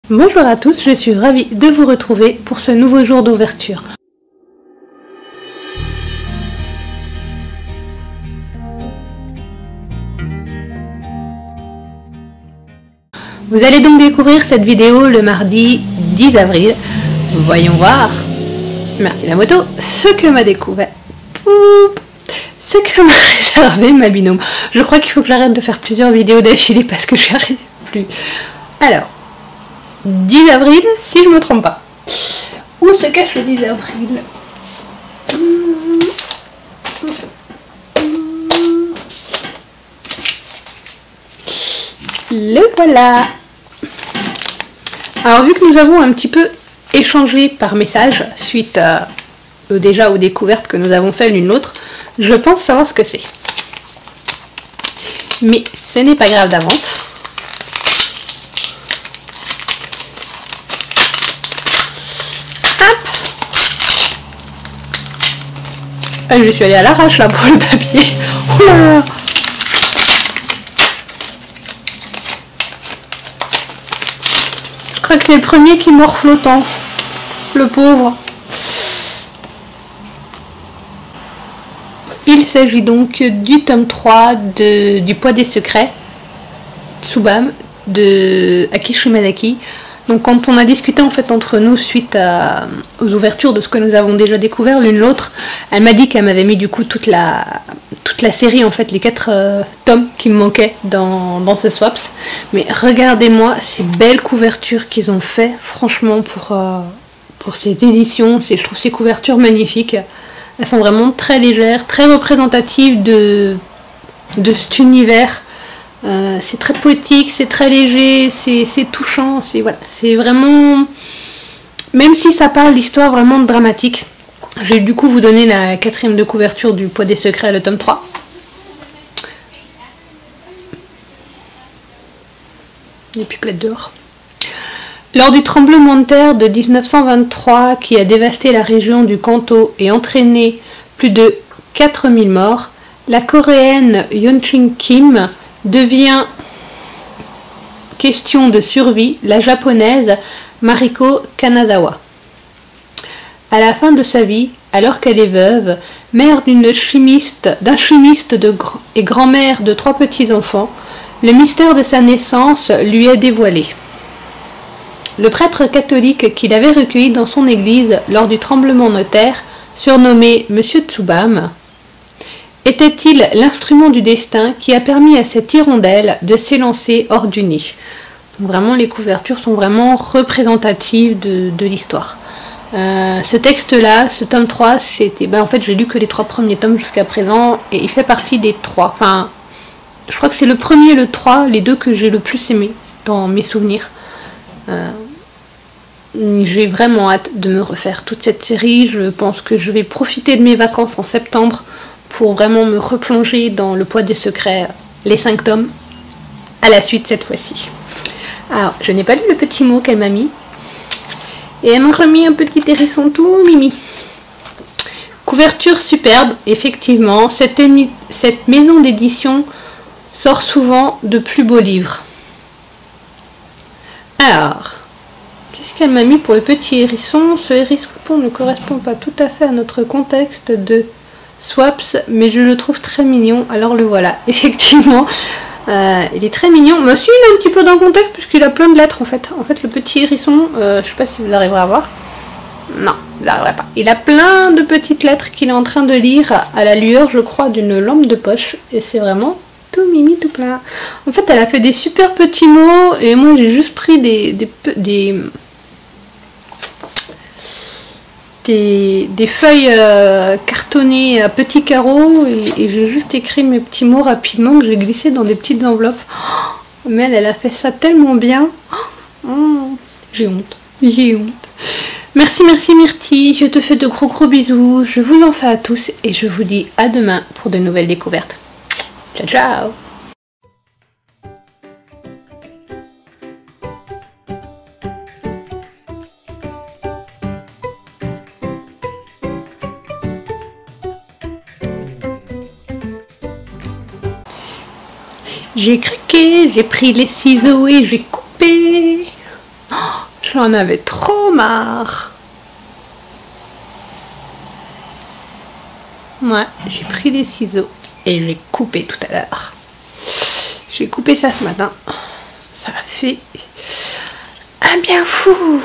Bonjour à tous, je suis ravie de vous retrouver pour ce nouveau jour d'ouverture. Vous allez donc découvrir cette vidéo le mardi 10 avril. Voyons voir, merci la moto, ce que m'a découvert, ce que m'a réservé ma binôme. Je crois qu'il faut que j'arrête de faire plusieurs vidéos d'affilée parce que je n'y arrive plus. Alors, 10 avril, si je me trompe pas. Où se cache le 10 avril? Le voilà. Alors vu que nous avons un petit peu échangé par message suite déjà aux découvertes que nous avons faites l'une l'autre, je pense savoir ce que c'est. Mais ce n'est pas grave d'avance. Je suis allée à l'arrache là pour le papier. Oh là là. Je crois que c'est le premier qui morfle autant. Le pauvre. Il s'agit donc du tome 3 du Poids des secrets, Tsubame, de Aki Shimadaki. Donc quand on a discuté en fait entre nous suite aux ouvertures de ce que nous avons déjà découvert l'une l'autre, elle m'a dit qu'elle m'avait mis du coup toute la série en fait, les 4 tomes qui me manquaient dans ce Swaps. Mais regardez-moi ces belles couvertures qu'ils ont fait, franchement pour ces éditions, je trouve ces couvertures magnifiques. Elles sont vraiment très légères, très représentatives de cet univers. C'est très poétique, c'est très léger, c'est touchant, voilà, c'est vraiment... Même si ça parle d'histoire vraiment dramatique, je vais du coup vous donner la 4e de couverture du Poids des secrets, le tome 3. Les pipelettes dehors. Lors du tremblement de terre de 1923 qui a dévasté la région du Kanto et entraîné plus de 4000 morts, la coréenne Yeon-chin Kim devient question de survie la japonaise Mariko Kanazawa. À la fin de sa vie, alors qu'elle est veuve, mère d'un chimiste et grand-mère de 3 petits-enfants, le mystère de sa naissance lui est dévoilé. Le prêtre catholique qui l'avait recueilli dans son église lors du tremblement de terre, surnommé Monsieur Tsubame, était-il l'instrument du destin qui a permis à cette hirondelle de s'élancer hors du nid? Donc vraiment, les couvertures sont vraiment représentatives de l'histoire. Ce texte-là, ce tome 3, c'était... en fait, j'ai lu que les 3 premiers tomes jusqu'à présent, et il fait partie des 3. Enfin, je crois que c'est le premier et le 3, les 2 que j'ai le plus aimé dans mes souvenirs. J'ai vraiment hâte de me refaire toute cette série. Je pense que je vais profiter de mes vacances en septembre pour vraiment me replonger dans le Poids des secrets, les 5 tomes, à la suite cette fois-ci. Alors, je n'ai pas lu le petit mot qu'elle m'a mis, et elle m'a remis un petit hérisson tout mimi. Couverture superbe, effectivement, cette maison d'édition sort souvent de plus beaux livres. Alors, qu'est-ce qu'elle m'a mis pour le petit hérisson? Ce hérisson ne correspond pas tout à fait à notre contexte de Swaps, mais je le trouve très mignon, alors le voilà. Effectivement, il est très mignon, mais aussi il est un petit peu dans le contexte puisqu'il a plein de lettres en fait. En fait, le petit hérisson, je sais pas si vous arriverez à voir. Non, vous n'arriverez pas. Il a plein de petites lettres qu'il est en train de lire à la lueur, je crois, d'une lampe de poche, et c'est vraiment tout mimi, tout plein. En fait, elle a fait des super petits mots, et moi j'ai juste pris des feuilles cartonnées à petits carreaux, et j'ai juste écrit mes petits mots rapidement que j'ai glissé dans des petites enveloppes. Oh, mais elle a fait ça tellement bien. Oh, j'ai honte, j'ai honte. Merci, merci Myrtille, je te fais de gros bisous, je vous en fais à tous et je vous dis à demain pour de nouvelles découvertes. Ciao, ciao. J'ai craqué, j'ai pris les ciseaux et j'ai coupé. Oh, J'en avais trop marre. Ouais, j'ai pris des ciseaux et je l'ai coupé tout à l'heure. J'ai coupé ça ce matin. Ça a fait un bien fou.